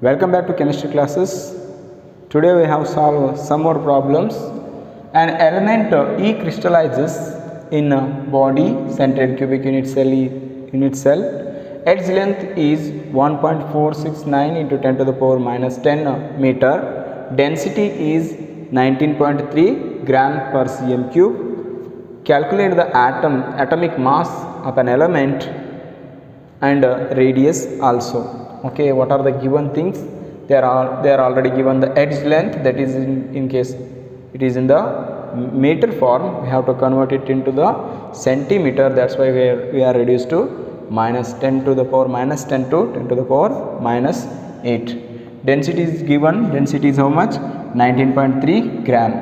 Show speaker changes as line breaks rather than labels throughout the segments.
Welcome back to chemistry classes. Today we have solved some more problems. An element E crystallizes in a body centered cubic unit cell. Its length is 1.469 into 10 to the power minus 10 meter. Density is 19.3 gram per cm cube. Calculate the atomic mass of an element and radius also. Okay, what are the given things? They are already given the edge length, that is in case it is in the meter form, we have to convert it into the centimeter. That's why we are reduced to minus 10 to the power minus 10 to 10 to the power minus 8. Density is given. Density is how much? 19.3 gram.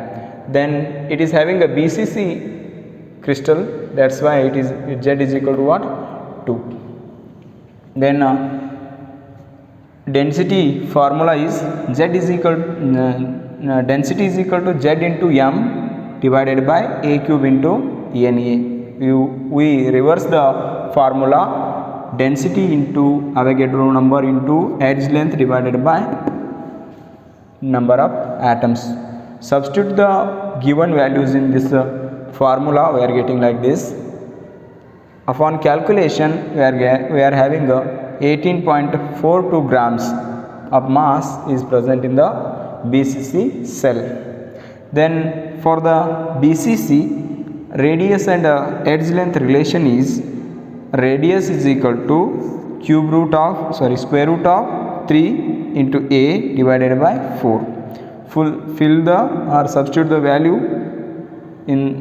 Then it is having a BCC crystal. That's why it is Z is equal to what? 2. Then density formula is Z is equal density is equal to Z into M divided by A cube into Na. We reverse the formula, density into Avogadro number into edge length divided by number of atoms. Substitute the given values in this formula. We are getting like this. Upon calculation, we are having 18.42 grams of mass is present in the BCC cell. Then for the BCC, radius and edge length relation is radius is equal to square root of 3 into A divided by 4. Fill the or substitute the value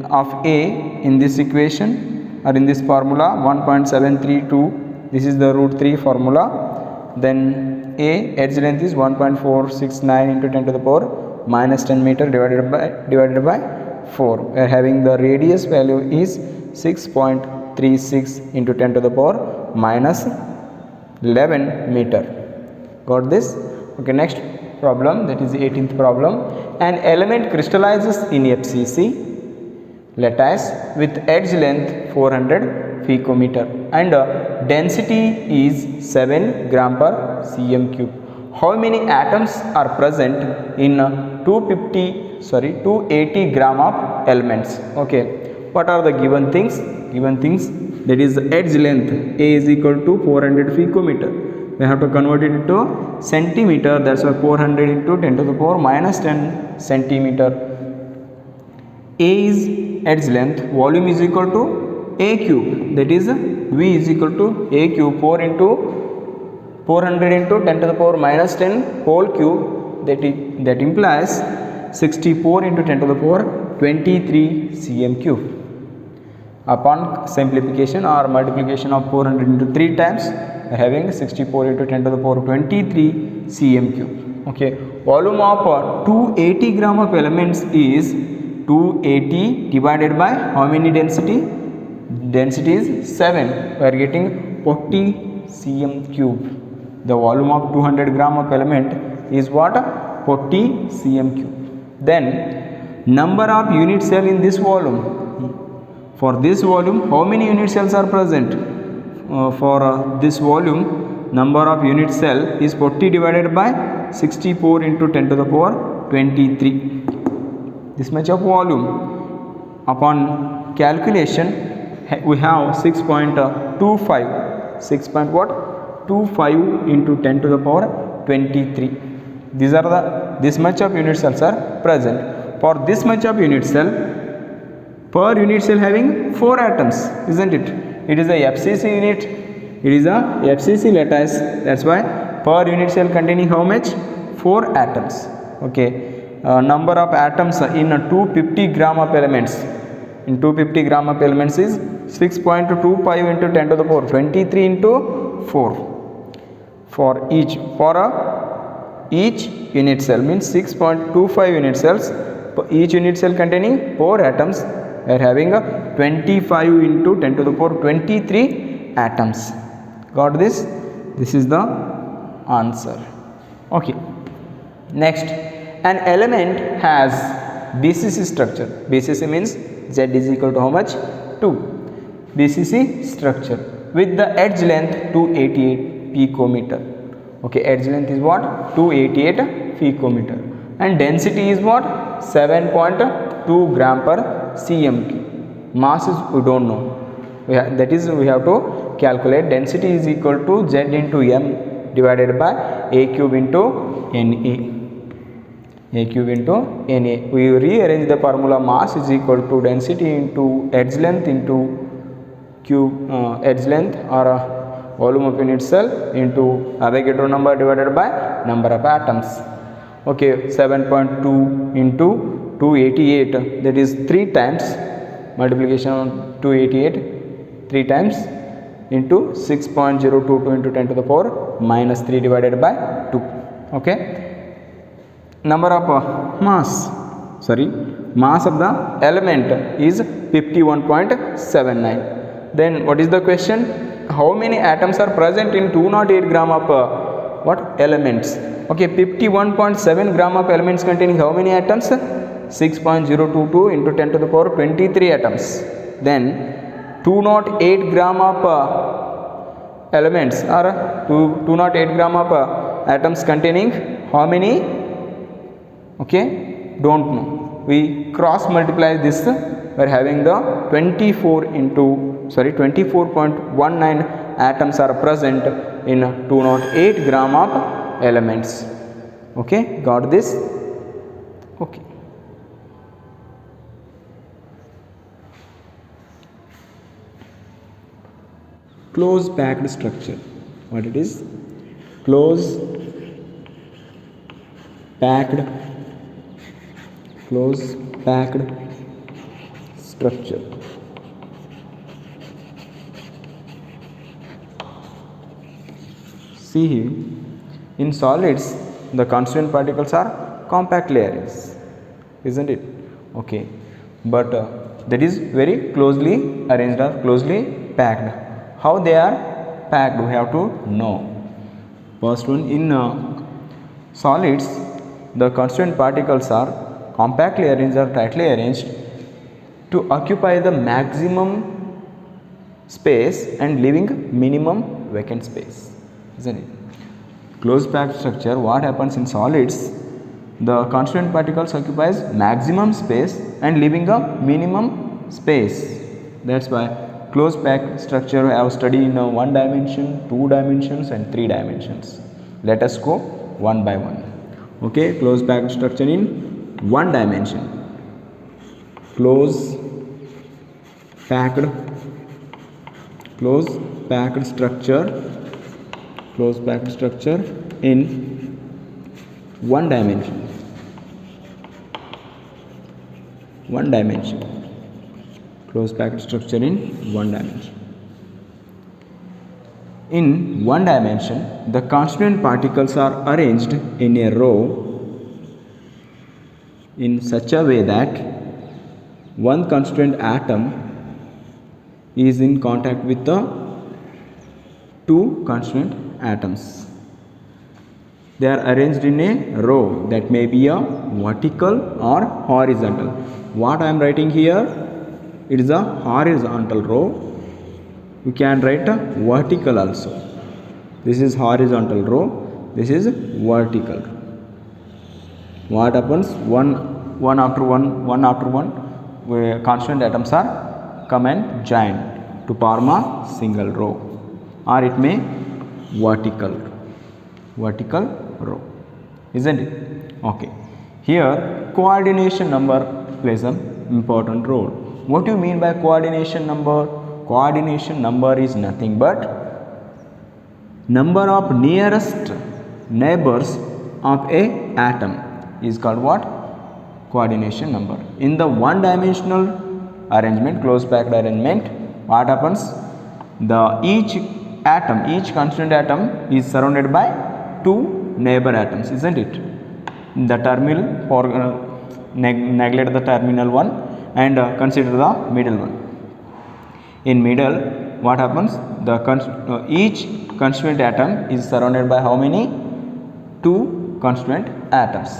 of A in this equation or in this formula 1.732. This is the root 3 formula. Then A edge length is 1.469 into 10 to the power minus 10 meter divided by 4. We are having the radius value is 6.36 into 10 to the power minus 11 meter. Got this? Okay, next problem, that is the 18th problem. An element crystallizes in FCC lattice with edge length 400 picometer and density is 7 gram per cm cube. How many atoms are present in 280 gram of elements? Okay, what are the given things? That is edge length A is equal to 400 picometer. We have to convert it into centimeter. That's why 400 into 10 to the power minus 10 centimeter. A is edge length, volume is equal to A cube, that is V is equal to A cube, 400 into 10 to the power minus 10 whole cube, that implies 64 into 10 to the power 23 cm cube. Upon simplification or multiplication of 400 into 3 times, we are having 64 into 10 to the power 23 cm cube. Okay, volume of 280 gram of elements is 280 divided by how many density? Density is 7. We are getting 40 cm cube. The volume of 200 gram of element is what? 40 cm cube. Then number of unit cell in this volume. For this volume, how many unit cells are present? For this volume, number of unit cell is 40 divided by 64 into 10 to the power 23. This much of volume. Upon calculation, we have 6.25. 6.25 into 10 to the power 23. This much of unit cells are present. For this much of unit cell, per unit cell having 4 atoms, isn't it? It is a FCC unit. It is a FCC lattice. That's why per unit cell containing how much? 4 atoms. Okay. Number of atoms in 250 gram of elements. In 250 gram of elements is 6.25 into 10 to the power 23 into 4. For each unit cell means 6.25 unit cells. Each unit cell containing 4 atoms. We are having a 25 into 10 to the power 23 atoms. Got this? This is the answer. Okay. Next, an element has BCC structure. BCC means Z is equal to how much? 2. BCC structure with the edge length 288 picometer. Okay, edge length is what? 288 picometer, and density is what? 7.2 gram per cm cube. Mass is we don't know. That is we have to calculate. Density is equal to Z into m divided by a cube into Na. A cube into Na. We rearrange the formula. Mass is equal to density into edge length into cube edge length or volume of unit cell into Avogadro number divided by number of atoms. Okay, 7.2 into 288, that is 3 times multiplication on 288, 3 times into 6.022 into 10 to the power minus 3 divided by 2. Okay, number of mass of the element is 51.79. Then what is the question? How many atoms are present in 208 gram of what elements? Okay, 51.7 gram of elements containing how many atoms? 6.022 into 10 to the power 23 atoms. Then 208 gram of elements or 208 gram of atoms containing how many? Okay, don't know. We cross multiply this. We are having the 24.19 atoms are present in 208 gram of elements. Okay, got this? Okay. Close packed structure. What it is? Close packed structure. See here, in solids the constituent particles are compactly arranged, isn't it? Okay, but that is very closely arranged or closely packed. How they are packed we have to know. First one, in solids the constituent particles are compactly arranged or tightly arranged to occupy the maximum space and leaving minimum vacant space, isn't it? Closed packed structure, what happens in solids? The constituent particles occupies maximum space and leaving a minimum space. That's why closed packed structure I have studied in 1 dimension, 2 dimensions and 3 dimensions. Let us go one by one. Okay, closed packed structure in 1 dimension. Closed packed structure in 1 dimension. Closed packed structure in 1 dimension. In 1 dimension, the constituent particles are arranged in a row in such a way that one constituent atom is in contact with the 2 constituent atoms. They are arranged in a row that may be a vertical or horizontal. What I am writing here, it is a horizontal row. You can write a vertical also. This is horizontal row, this is vertical. What happens? One after one, where constituent atoms are come and join to form a single row, or it may vertical row, isn't it? Okay, here coordination number plays an important role. What do you mean by coordination number? Coordination number is nothing but number of nearest neighbors of a atom is called what? Coordination number. In the 1 dimensional arrangement, closed packed arrangement, what happens? Each constituent atom is surrounded by 2 neighbor atoms, isn't it? The terminal, for neglect the terminal one and consider the middle one. In middle, what happens? Each constituent atom is surrounded by how many? 2 constituent atoms.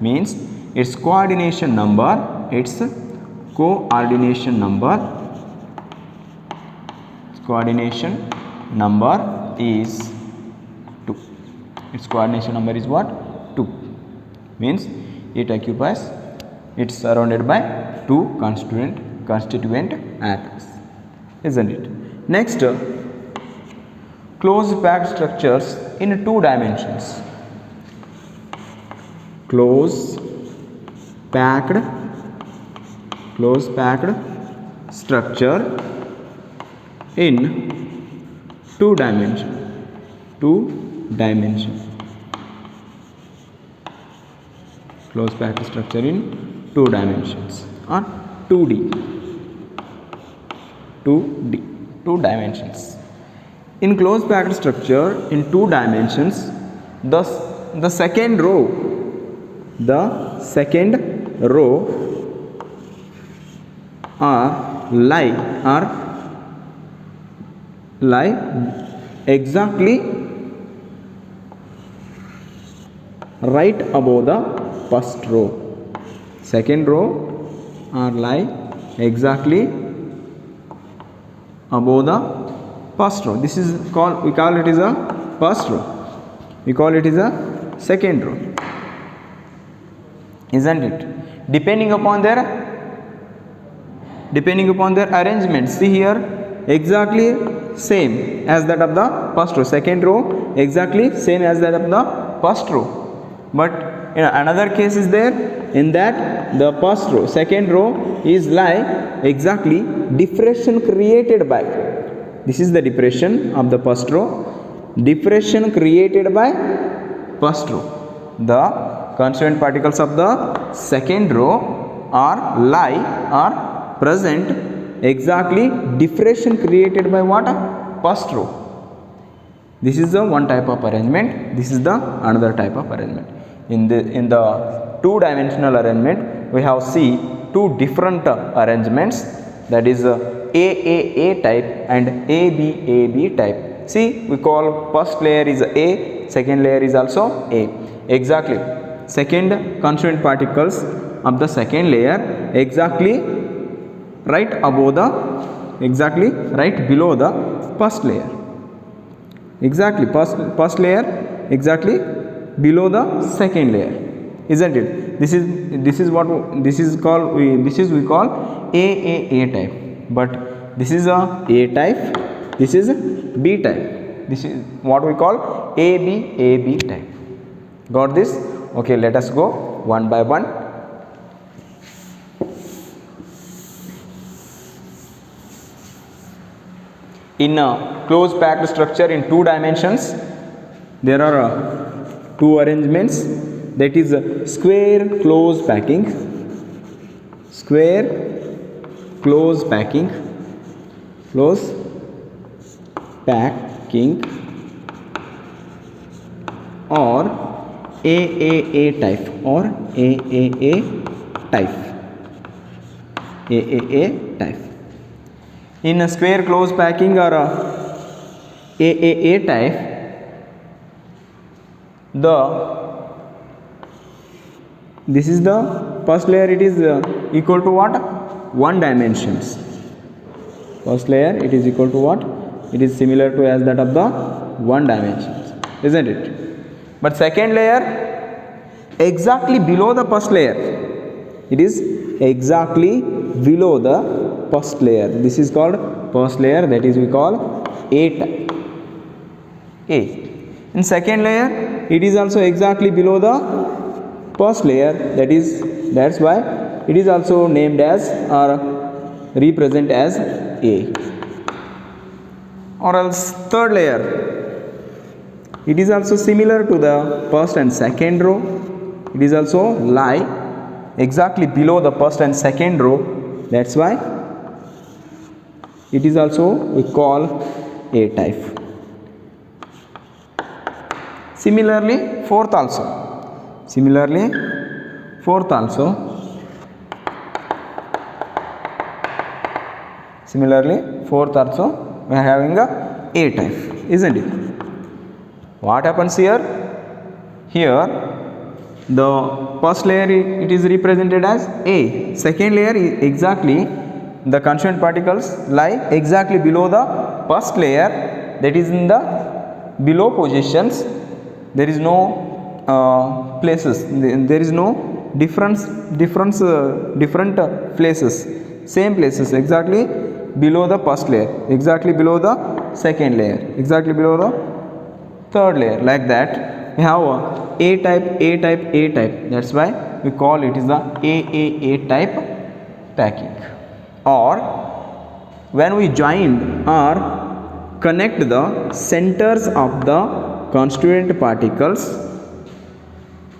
Means its coordination number is 2. its coordination number is what? 2. Means it's surrounded by 2 constituent atoms, isn't it? Next, closed packed structures in 2 dimensions. Closed packed structure in 2 dimension. Closed packed structure in 2 dimensions or 2D. 2 dimensions. In closed packed structure in 2 dimensions, the second row lie exactly right above the first row. Second row are lie exactly above the first row. This is we call it as a first row. We call it as a second row, isn't it? Depending upon their arrangement. See here, exactly same as that of the first row. Second row exactly same as that of the first row. But another case is there, in that the first row, second row is lie exactly depression created by. This is the depression of the first row. Depression created by first row. The constituent particles of the second row are present exactly depression created by what? First row. This is the one type of arrangement. This is the another type of arrangement. In the 2-dimensional arrangement, we have see 2 different arrangements, that is AAA type and ABAB type. See, we call first layer is A, second layer is also A. Exactly second constituent particles of the second layer exactly right below the first layer. Exactly first layer exactly below the second layer, isn't it? This is we call AAA type. But this is a type, this is B type. This is what we call ABAB type. Got this? Okay, let us go one by one. In a closed packed structure in 2 dimensions, there are 2 arrangements, that is square closed packing or AAA type In a square closed packing or AAA type, this is the first layer, it is equal to what? 1 dimensions. First layer, it is equal to what? It is similar to as that of the 1 dimensions, isn't it? But second layer exactly below the first layer. It is exactly below the first layer. This is called first layer, that is we call A type. In second layer, it is also exactly below the first layer, that's why it is also named as or represent as A. Or else third layer, it is also similar to the first and second row. It is also lie exactly below the first and second row, that's why it is also we call A type. Similarly fourth also we are having a A type, isn't it? What happens here? Here the first layer it is represented as A. Second layer is exactly the constituent particles lie exactly below the first layer, that is in the below positions, there is no places, there is no different places, same places exactly below the first layer, exactly below the second layer, exactly below the third layer. Like that we have a type, a type, a type. That's why we call it is the AAA type packing. Or when we join or connect the centers of the constituent particles,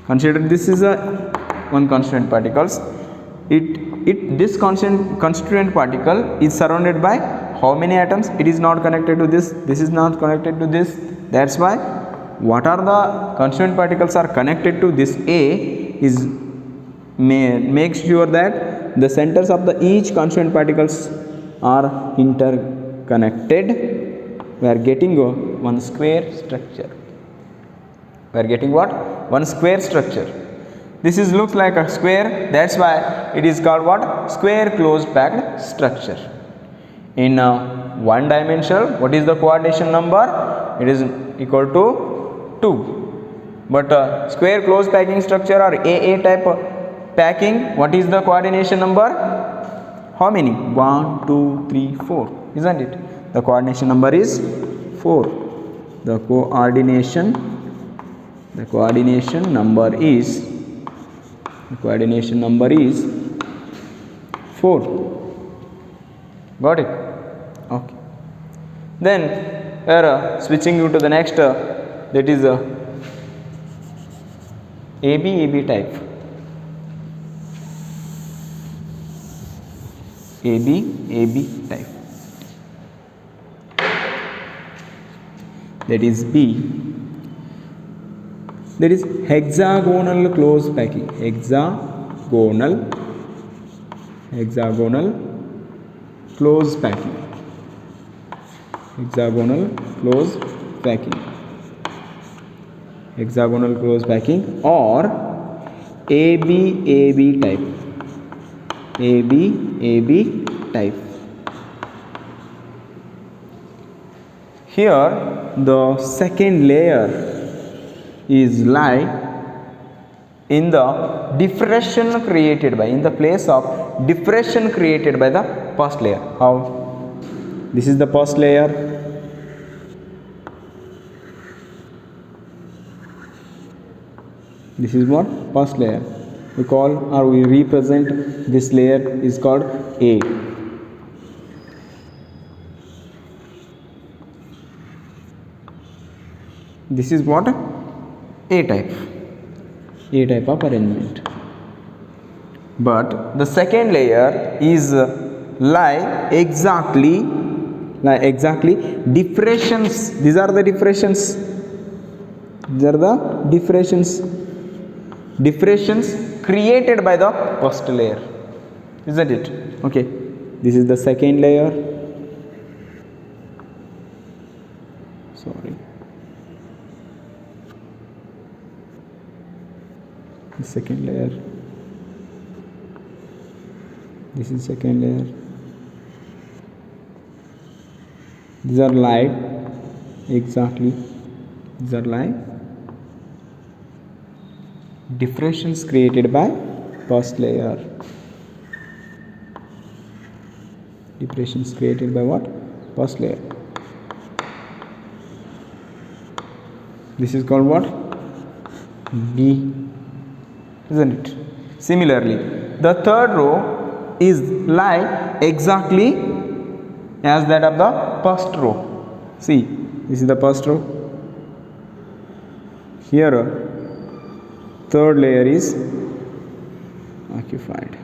consider this is a one constituent particles, this constituent particle is surrounded by how many atoms? It is not connected to this, this is not connected to this. That's why what are the constituent particles are connected to this A is make sure that the centers of the each constituent particles are interconnected. We are getting one square structure. We are getting what? One square structure. This is looks like a square. That's why it is called what? Square closed packed structure. In one dimensional, what is the coordination number? It is equal to 2. But square closed packing structure or AA type packing, what is the coordination number? How many? 1, 2, 3, 4. Isn't it? The coordination number is 4. The coordination number is 4. Got it? Okay. Then we are switching you to the next, that is AB type. AB type. That is B. That is hexagonal closed packing. Hexagonal closed packing. Hexagonal closed packing. Hexagonal closed packing or AB type. AB type. Here the second layer is lie in the diffraction created by, in the place of diffraction created by the first layer. How? This is the first layer. This is what? First layer. We call or we represent this layer is called A. This is what? A type of arrangement. But the second layer is lie exactly diffractions. These are the diffractions. Diffractions created by the first layer. Isn't it? Okay. This is the second layer. Sorry. The second layer. This is second layer. These are light. Exactly. These are light. Diffractions created by first layer. Diffractions created by what? First layer. This is called what? B. Isn't it? Similarly, the third row is lie exactly as that of the first row. See, this is the first row. Here, third layer is occupied.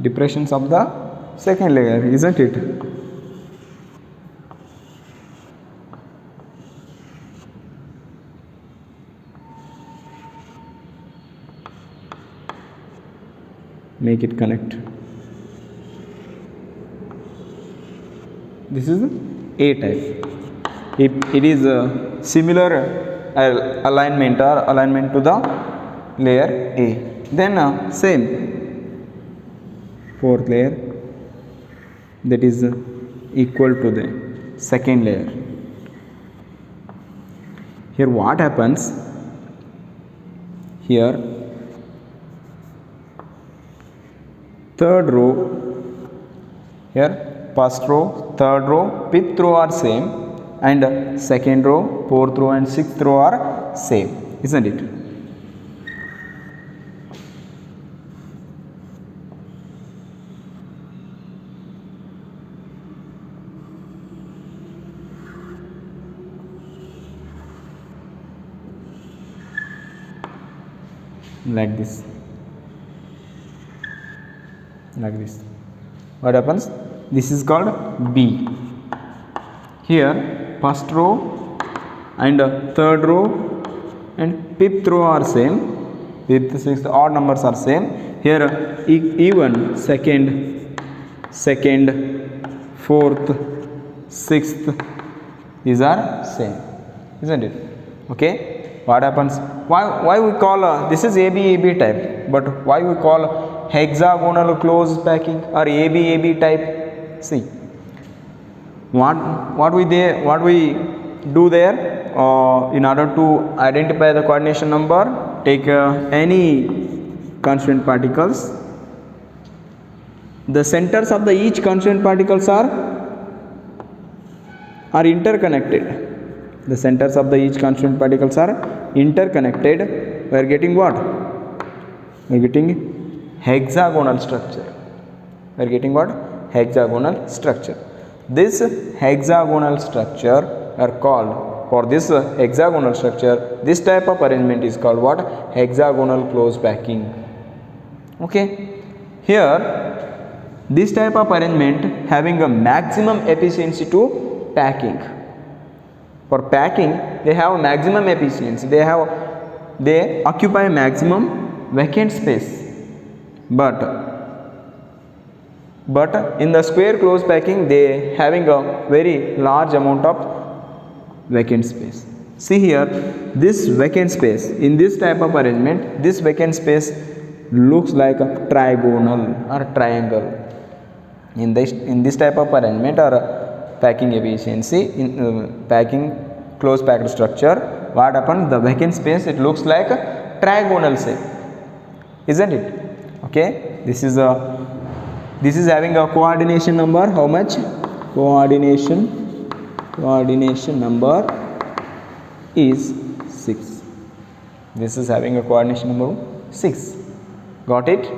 Depressions of the second layer, isn't it? Make it connect. This is A type. It is a similar alignment to the layer A. Then same fourth layer. that is equal to the second layer. Here what happens, here third row, here first row, third row, fifth row are same, and second row, fourth row and sixth row are same, isn't it? Like this, like this. What happens, this is called B. Here first row and third row and fifth row are same, fifth, sixth, odd numbers are same. Here even second, fourth, sixth, these are same, isn't it? Okay, what happens, why we call this is ABAB type, but why we call hexagonal close packing or ABAB type? See what we do there, in order to identify the coordination number, take any constituent particles. The centers of the each constituent particles are interconnected. The centers of the each constituent particles are interconnected. We are getting what? We are getting hexagonal structure. We are getting what? Hexagonal structure. This hexagonal structure are called, for this hexagonal structure, this type of arrangement is called what? Hexagonal close packing. Okay, here this type of arrangement having a maximum efficiency to packing. For packing, they have maximum efficiency, they occupy maximum vacant space, but in the square close packing they having a very large amount of vacant space. See here, this vacant space in this type of arrangement, this vacant space looks like a trigonal or triangle. In this type of arrangement or packing efficiency, in packing close packed structure, what happens, the vacant space, it looks like a trigonal shape, isn't it? Okay, this is having a coordination number, how much? Coordination number is 6. This is having a coordination number 6. Got it?